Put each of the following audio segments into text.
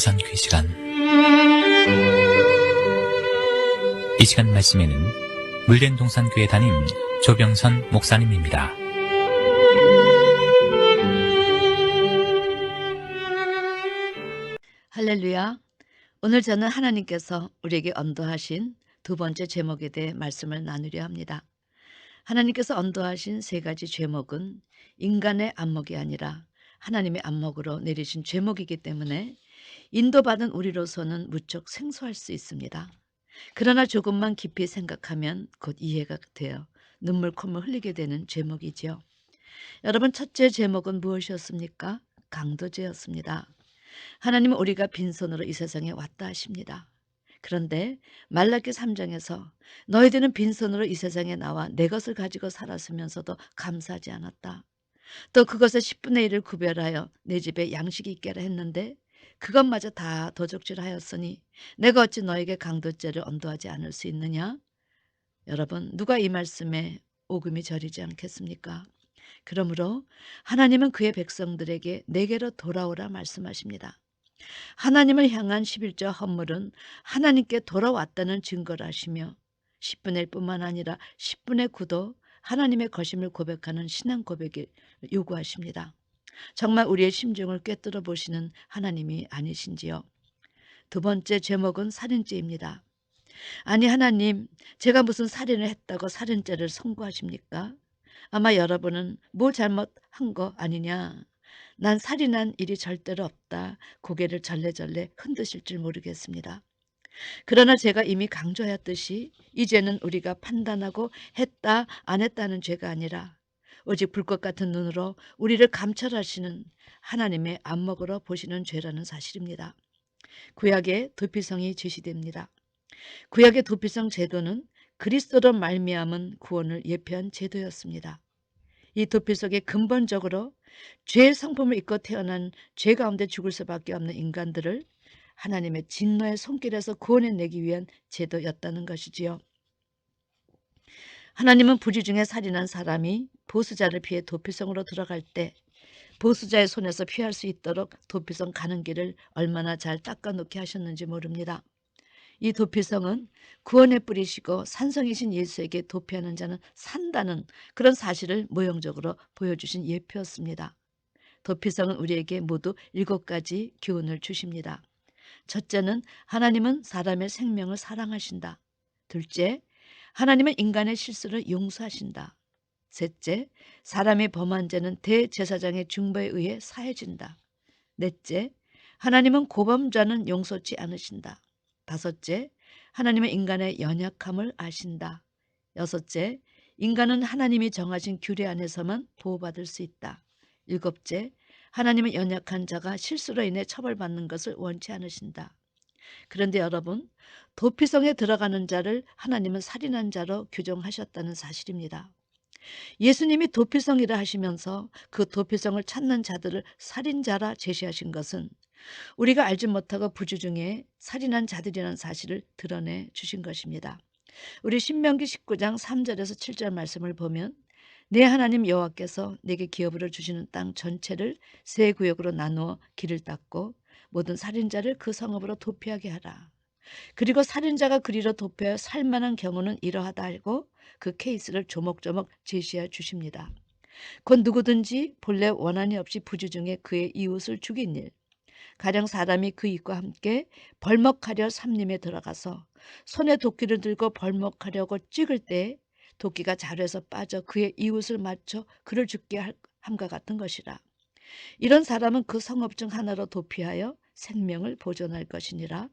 동산교회 시간. 이 시간 말씀에는 물된 동산교회 담임 조병선 목사님입니다. 할렐루야. 오늘 저는 하나님께서 우리에게 언도하신 두 번째 제목에 대해 말씀을 나누려 합니다. 하나님께서 언도하신 세 가지 제목은 인간의 안목이 아니라 하나님의 안목으로 내리신 제목이기 때문에 인도받은 우리로서는 무척 생소할 수 있습니다. 그러나 조금만 깊이 생각하면 곧 이해가 되어 눈물 콧물 흘리게 되는 제목이지요. 여러분, 첫째 제목은 무엇이었습니까? 강도죄였습니다. 하나님은 우리가 빈손으로 이 세상에 왔다 하십니다. 그런데 말라기 3장에서 너희들은 빈손으로 이 세상에 나와 내 것을 가지고 살았으면서도 감사하지 않았다. 또 그것의 10분의 1을 구별하여 내 집에 양식이 있게라 했는데 그것마저 다 도적질하였으니 내가 어찌 너에게 강도죄를 언도하지 않을 수 있느냐? 여러분, 누가 이 말씀에 오금이 저리지 않겠습니까? 그러므로 하나님은 그의 백성들에게 내게로 돌아오라 말씀하십니다. 하나님을 향한 11조 헌물은 하나님께 돌아왔다는 증거를 하시며 10분의 1뿐만 아니라 10분의 9도 하나님의 거심을 고백하는 신앙 고백을 요구하십니다. 정말 우리의 심중을 꿰뚫어 보시는 하나님이 아니신지요? 두 번째 제목은 살인죄입니다. 아니 하나님, 제가 무슨 살인을 했다고 살인죄를 선고하십니까? 아마 여러분은 뭐 잘못한 거 아니냐? 난 살인한 일이 절대로 없다. 고개를 절레절레 흔드실 줄 모르겠습니다. 그러나 제가 이미 강조하였듯이 이제는 우리가 판단하고 했다 안 했다는 죄가 아니라 오직 불꽃 같은 눈으로 우리를 감찰하시는 하나님의 안목으로 보시는 죄라는 사실입니다. 구약의 도피성이 제시됩니다. 구약의 도피성 제도는 그리스도로 말미암은 구원을 예표한 제도였습니다. 이 도피 속에 근본적으로 죄의 성품을 입고 태어난 죄 가운데 죽을 수밖에 없는 인간들을 하나님의 진노의 손길에서 구원해내기 위한 제도였다는 것이지요. 하나님은 부지 중에 살인한 사람이 보수자를 피해 도피성으로 들어갈 때 보수자의 손에서 피할 수 있도록 도피성 가는 길을 얼마나 잘 닦아놓게 하셨는지 모릅니다. 이 도피성은 구원의 뿌리시고 산성이신 예수에게 도피하는 자는 산다는 그런 사실을 모형적으로 보여주신 예표였습니다. 도피성은 우리에게 모두 7가지 교훈을 주십니다. 첫째는 하나님은 사람의 생명을 사랑하신다. 둘째, 하나님은 인간의 실수를 용서하신다. 셋째, 사람이 범한 죄는 대제사장의 중보에 의해 사해진다. 넷째, 하나님은 고범자는 용서치 않으신다. 다섯째, 하나님은 인간의 연약함을 아신다. 여섯째, 인간은 하나님이 정하신 규례 안에서만 보호받을 수 있다. 일곱째, 하나님은 연약한 자가 실수로 인해 처벌받는 것을 원치 않으신다. 그런데 여러분, 도피성에 들어가는 자를 하나님은 살인한 자로 규정하셨다는 사실입니다. 예수님이 도피성이라 하시면서 그 도피성을 찾는 자들을 살인자라 제시하신 것은 우리가 알지 못하고 부주 중에 살인한 자들이라는 사실을 드러내 주신 것입니다. 우리 신명기 19장 3절에서 7절 말씀을 보면 내 하나님 여호와께서 내게 기업으로 주시는 땅 전체를 세 구역으로 나누어 길을 닦고 모든 살인자를 그 성읍으로 도피하게 하라. 그리고 살인자가 그리로 도피하여 살만한 경우는 이러하다 하고 그 케이스를 조목조목 제시해 주십니다. 곧 누구든지 본래 원한이 없이 부주 중에 그의 이웃을 죽인 일, 가령 사람이 그 이웃과 함께 벌목하려 삼림에 들어가서 손에 도끼를 들고 벌목하려고 찍을 때 도끼가 자루에서 빠져 그의 이웃을 맞춰 그를 죽게 함과 같은 것이라. 이런 사람은 그 성읍 중 하나로 도피하여 생명을 보존할 것이니라.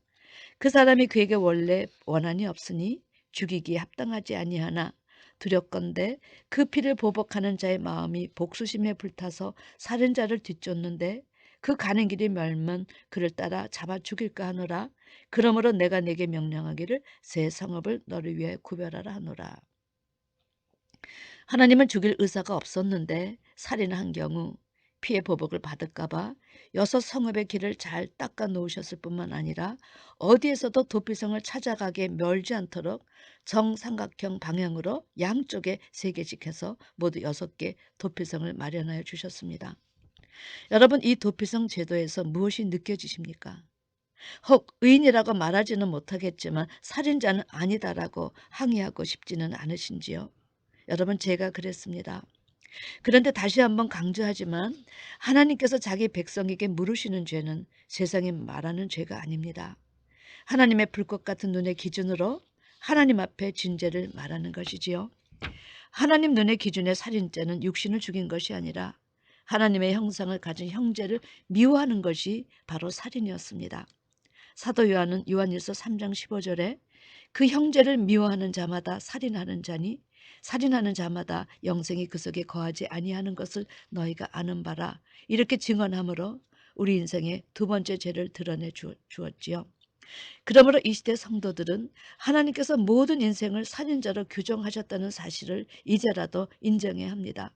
그 사람이 그에게 원래 원한이 없으니 죽이기에 합당하지 아니하나 두렵건대 그 피를 보복하는 자의 마음이 복수심에 불타서 살인자를 뒤쫓는데 그 가는 길이 멀면 그를 따라 잡아 죽일까 하노라. 그러므로 내가 내게 명령하기를 새 성읍을 너를 위해 구별하라 하노라. 하나님은 죽일 의사가 없었는데 살인한 경우 피해 보복을 받을까 봐 6성읍의 길을 잘 닦아 놓으셨을 뿐만 아니라 어디에서도 도피성을 찾아가게 멀지 않도록 정삼각형 방향으로 양쪽에 3개씩 해서 모두 6개 도피성을 마련하여 주셨습니다. 여러분, 이 도피성 제도에서 무엇이 느껴지십니까? 혹 의인이라고 말하지는 못하겠지만 살인자는 아니다라고 항의하고 싶지는 않으신지요? 여러분, 제가 그랬습니다. 그런데 다시 한번 강조하지만 하나님께서 자기 백성에게 물으시는 죄는 세상이 말하는 죄가 아닙니다. 하나님의 불꽃 같은 눈의 기준으로 하나님 앞에 진 죄를 말하는 것이지요. 하나님 눈의 기준의 살인죄는 육신을 죽인 것이 아니라 하나님의 형상을 가진 형제를 미워하는 것이 바로 살인이었습니다. 사도 요한은 요한일서 3장 15절에 그 형제를 미워하는 자마다 살인하는 자니 살인하는 자마다 영생이 그 속에 거하지 아니하는 것을 너희가 아는 바라, 이렇게 증언함으로 우리 인생의 두 번째 죄를 드러내 주었지요. 그러므로 이 시대 성도들은 하나님께서 모든 인생을 살인자로 규정하셨다는 사실을 이제라도 인정해야 합니다.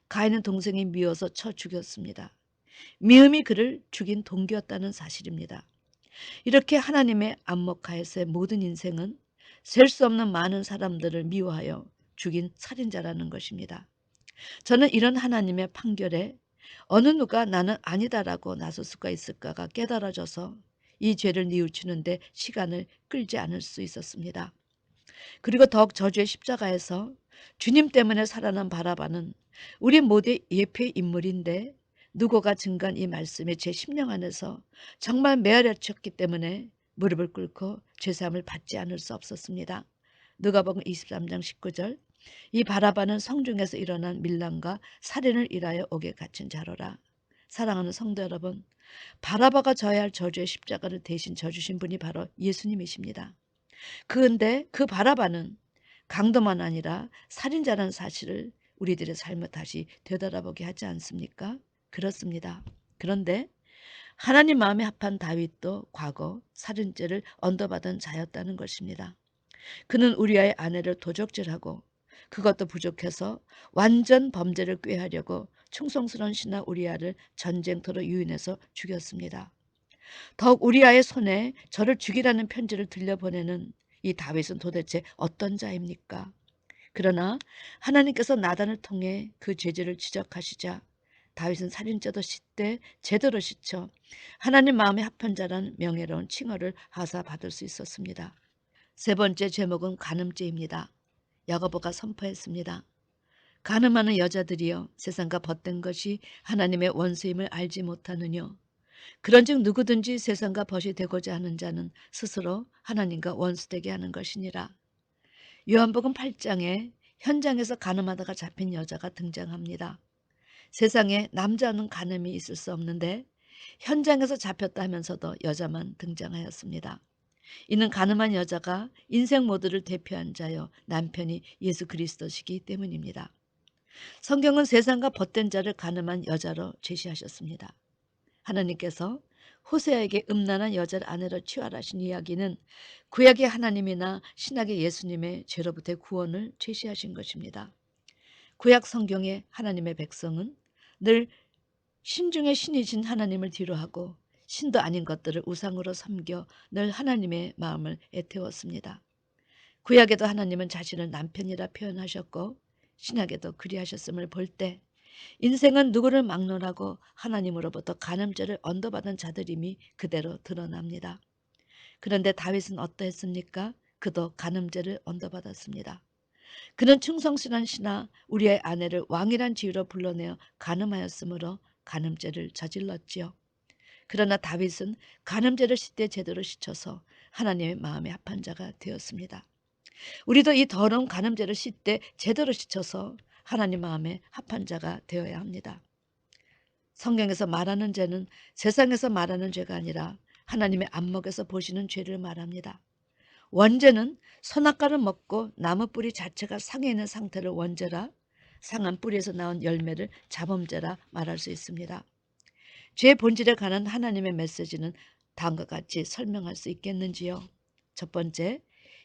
가인은 동생이 미워서 쳐 죽였습니다. 미움이 그를 죽인 동기였다는 사실입니다. 이렇게 하나님의 안목하에서의 모든 인생은 셀 수 없는 많은 사람들을 미워하여 죽인 살인자라는 것입니다. 저는 이런 하나님의 판결에 어느 누가 나는 아니다라고 나설 수가 있을까가 깨달아져서 이 죄를 뉘우치는데 시간을 끌지 않을 수 있었습니다. 그리고 더욱 저주의 십자가에서 주님 때문에 살아난 바라바는 우리 모두의 예표의 인물인데 누구가 증거한 이 말씀에 제 심령 안에서 정말 메아리쳤기 때문에 무릎을 꿇고 죄사함을 받지 않을 수 없었습니다. 누가복음 23장 19절, 이 바라바는 성중에서 일어난 밀란과 살인을 일하여 옥에 갇힌 자로라. 사랑하는 성도 여러분, 바라바가 져야 할 저주의 십자가를 대신 져주신 분이 바로 예수님이십니다. 그런데 그 바라바는 강도만 아니라 살인자라는 사실을 우리들의 삶을 다시 되돌아보게 하지 않습니까? 그렇습니다. 그런데 하나님 마음에 합한 다윗도 과거 살인죄를 언도받은 자였다는 것입니다. 그는 우리아의 아내를 도적질하고 그것도 부족해서 완전 범죄를 꾀하려고 충성스러운 신하 우리아를 전쟁터로 유인해서 죽였습니다. 더욱 우리아의 손에 저를 죽이라는 편지를 들려보내는 이 다윗은 도대체 어떤 자입니까? 그러나 하나님께서 나단을 통해 그 죄질을 지적하시자 다윗은 살인죄도 싯대 제대로 씻혀 하나님 마음에 합한 자라는 명예로운 칭호를 하사받을 수 있었습니다. 세 번째 제목은 간음죄입니다. 야고보가 선포했습니다. 간음하는 여자들이여, 세상과 벗된 것이 하나님의 원수임을 알지 못하느뇨. 그런즉 누구든지 세상과 벗이 되고자 하는 자는 스스로 하나님과 원수되게 하는 것이니라. 요한복음 8장에 현장에서 간음하다가 잡힌 여자가 등장합니다. 세상에 남자는 간음이 있을 수 없는데 현장에서 잡혔다 하면서도 여자만 등장하였습니다. 이는 간음한 여자가 인생 모두를 대표한 자여 남편이 예수 그리스도시기 때문입니다. 성경은 세상과 벗된 자를 간음한 여자로 제시하셨습니다. 하나님께서 호세아에게 음란한 여자를 아내로 취하라신 이야기는 구약의 하나님이나 신약의 예수님의 죄로부터의 구원을 제시하신 것입니다. 구약 성경의 하나님의 백성은 늘 신중의 신이신 하나님을 뒤로하고 신도 아닌 것들을 우상으로 섬겨 늘 하나님의 마음을 애태웠습니다. 구약에도 하나님은 자신을 남편이라 표현하셨고 신약에도 그리하셨음을 볼 때 인생은 누구를 막론하고 하나님으로부터 간음죄를 언도받은 자들임이 그대로 드러납니다. 그런데 다윗은 어떠했습니까? 그도 간음죄를 언도받았습니다. 그는 충성스러운 신하 우리의 아내를 왕이란 지위로 불러내어 간음하였으므로 간음죄를 저질렀지요. 그러나 다윗은 간음죄를 싯대 제대로 씻어서 하나님의 마음에 합한 자가 되었습니다. 우리도 이 더러운 간음죄를 씻되 제대로 씻어서 하나님 마음에 합한 자가 되어야 합니다. 성경에서 말하는 죄는 세상에서 말하는 죄가 아니라 하나님의 안목에서 보시는 죄를 말합니다. 원죄는 선악과를 먹고 나무 뿌리 자체가 상해 있는 상태를 원죄라, 상한 뿌리에서 나온 열매를 자범죄라 말할 수 있습니다. 죄의 본질에 관한 하나님의 메시지는 다음과 같이 설명할 수 있겠는지요? 첫 번째,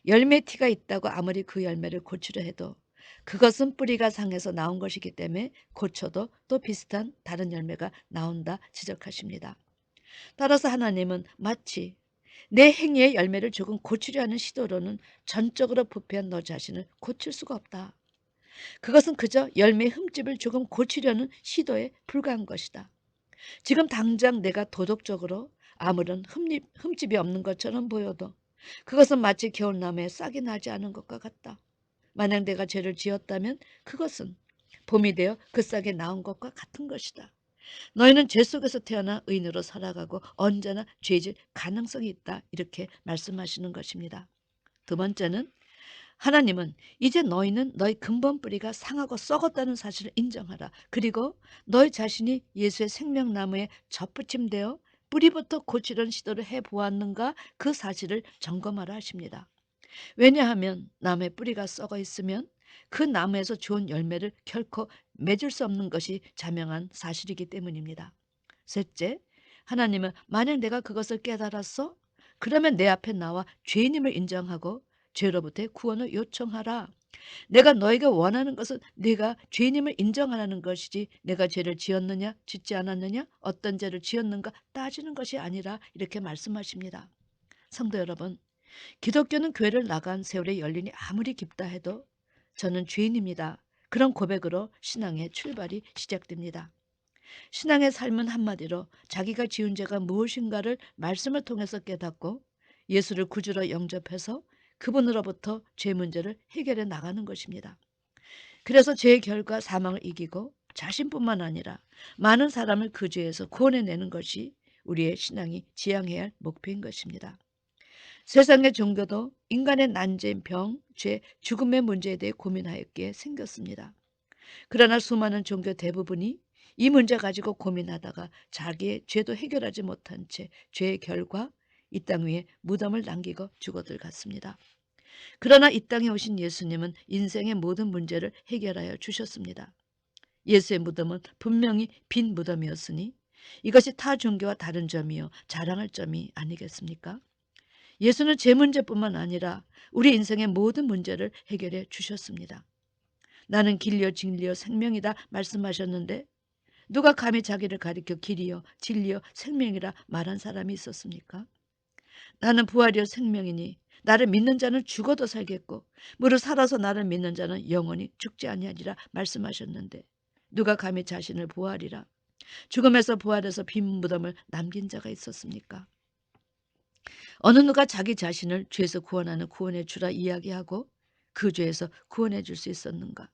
열매 티가 있다고 아무리 그 열매를 고치려 해도 그것은 뿌리가 상해서 나온 것이기 때문에 고쳐도 또 비슷한 다른 열매가 나온다 지적하십니다. 따라서 하나님은 마치 내 행위의 열매를 조금 고치려 하는 시도로는 전적으로 부패한 너 자신을 고칠 수가 없다. 그것은 그저 열매의 흠집을 조금 고치려는 시도에 불과한 것이다. 지금 당장 내가 도덕적으로 아무런 흠집이 없는 것처럼 보여도 그것은 마치 겨울나무에 싹이 나지 않은 것과 같다. 만약 내가 죄를 지었다면 그것은 봄이 되어 그 싹에 나온 것과 같은 것이다. 너희는 죄 속에서 태어나 의인으로 살아가고 언제나 죄질 가능성이 있다. 이렇게 말씀하시는 것입니다. 두 번째는 하나님은 이제 너희는 너희 근본 뿌리가 상하고 썩었다는 사실을 인정하라. 그리고 너희 자신이 예수의 생명나무에 접붙임되어 뿌리부터 고치려는 시도를 해보았는가 그 사실을 점검하라 하십니다. 왜냐하면 나무의 뿌리가 썩어 있으면 그 나무에서 좋은 열매를 결코 맺을 수 없는 것이 자명한 사실이기 때문입니다. 셋째, 하나님은 만약 내가 그것을 깨달았어? 그러면 내 앞에 나와 죄인임을 인정하고 죄로부터 구원을 요청하라. 내가 너에게 원하는 것은 네가 죄인임을 인정하라는 것이지 내가 죄를 지었느냐 짓지 않았느냐 어떤 죄를 지었는가 따지는 것이 아니라 이렇게 말씀하십니다. 성도 여러분, 기독교는 교회를 나간 세월의 연륜이 아무리 깊다 해도 저는 죄인입니다. 그런 고백으로 신앙의 출발이 시작됩니다. 신앙의 삶은 한마디로 자기가 지은 죄가 무엇인가를 말씀을 통해서 깨닫고 예수를 구주로 영접해서 그분으로부터 죄 문제를 해결해 나가는 것입니다. 그래서 죄의 결과 사망을 이기고 자신뿐만 아니라 많은 사람을 그 죄에서 구원해내는 것이 우리의 신앙이 지향해야 할 목표인 것입니다. 세상의 종교도 인간의 난제, 병, 죄, 죽음의 문제에 대해 고민하였기에 생겼습니다. 그러나 수많은 종교 대부분이 이 문제 가지고 고민하다가 자기의 죄도 해결하지 못한 채 죄의 결과 이 땅 위에 무덤을 남기고 죽어들 갔습니다. 그러나 이 땅에 오신 예수님은 인생의 모든 문제를 해결하여 주셨습니다. 예수의 무덤은 분명히 빈 무덤이었으니 이것이 타 종교와 다른 점이요 자랑할 점이 아니겠습니까? 예수는 제 문제뿐만 아니라 우리 인생의 모든 문제를 해결해 주셨습니다. 나는 길이요 진리요 생명이다 말씀하셨는데 누가 감히 자기를 가리켜 길이요 진리요 생명이라 말한 사람이 있었습니까? 나는 부활이요 생명이니 나를 믿는 자는 죽어도 살겠고 무릇 살아서 나를 믿는 자는 영원히 죽지 아니하리라 말씀하셨는데 누가 감히 자신을 부활이라 죽음에서 부활해서 빈 무덤을 남긴 자가 있었습니까? 어느 누가 자기 자신을 죄에서 구원하는 구원의 주라 이야기하고 그 죄에서 구원해 줄 수 있었는가?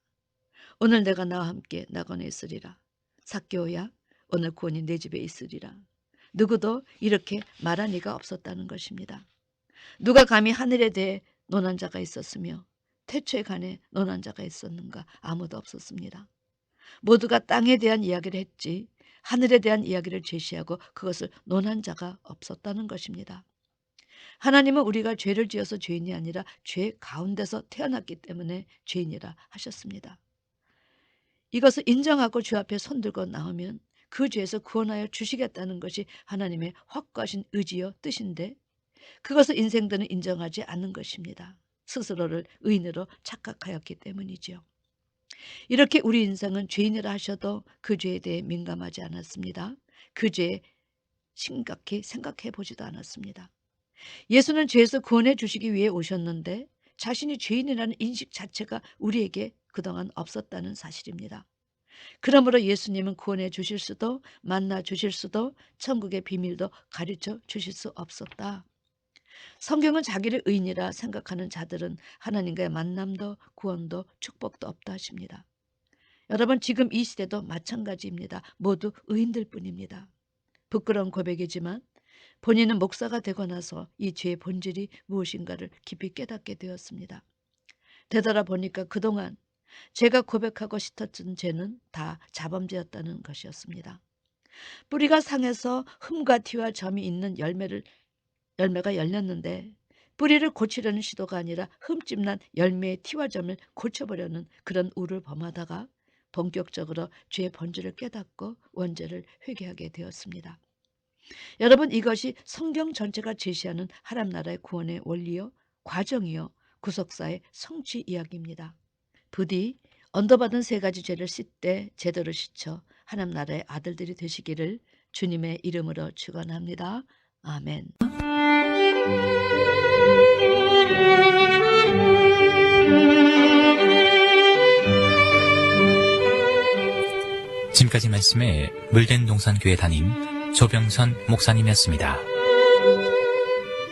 오늘 내가 나와 함께 낙원에 있으리라. 삭개오야 오늘 구원이 내 집에 있으리라. 누구도 이렇게 말한 이가 없었다는 것입니다. 누가 감히 하늘에 대해 논한 자가 있었으며 태초에 관해 논한 자가 있었는가? 아무도 없었습니다. 모두가 땅에 대한 이야기를 했지 하늘에 대한 이야기를 제시하고 그것을 논한 자가 없었다는 것입니다. 하나님은 우리가 죄를 지어서 죄인이 아니라 죄 가운데서 태어났기 때문에 죄인이라 하셨습니다. 이것을 인정하고 주 앞에 손들고 나오면 그 죄에서 구원하여 주시겠다는 것이 하나님의 확고하신 의지요 뜻인데 그것을 인생들은 인정하지 않는 것입니다. 스스로를 의인으로 착각하였기 때문이죠. 이렇게 우리 인생은 죄인이라 하셔도 그 죄에 대해 민감하지 않았습니다. 그 죄에 심각히 생각해 보지도 않았습니다. 예수는 죄에서 구원해 주시기 위해 오셨는데 자신이 죄인이라는 인식 자체가 우리에게 그동안 없었다는 사실입니다. 그러므로 예수님은 구원해 주실 수도 만나 주실 수도 천국의 비밀도 가르쳐 주실 수 없었다. 성경은 자기를 의인이라 생각하는 자들은 하나님과의 만남도 구원도 축복도 없다 하십니다. 여러분 지금 이 시대도 마찬가지입니다. 모두 의인들 뿐입니다. 부끄러운 고백이지만 본인은 목사가 되고 나서 이 죄의 본질이 무엇인가를 깊이 깨닫게 되었습니다. 되돌아보니까 그동안 제가 고백하고 싶었던 죄는 다 자범죄였다는 것이었습니다. 뿌리가 상해서 흠과 티와 점이 있는 열매가 열렸는데 뿌리를 고치려는 시도가 아니라 흠집난 열매의 티와 점을 고쳐보려는 그런 우를 범하다가 본격적으로 죄의 본질을 깨닫고 원죄를 회개하게 되었습니다. 여러분 이것이 성경 전체가 제시하는 하나님 나라의 구원의 원리요 과정이요 구속사의 성취 이야기입니다. 부디 언도받은 세 가지 죄를 씻되 제대로 씻어 하나님 나라의 아들들이 되시기를 주님의 이름으로 축원합니다. 아멘. 지금까지 말씀에 물된 동산교회 담임 조병선 목사님이었습니다.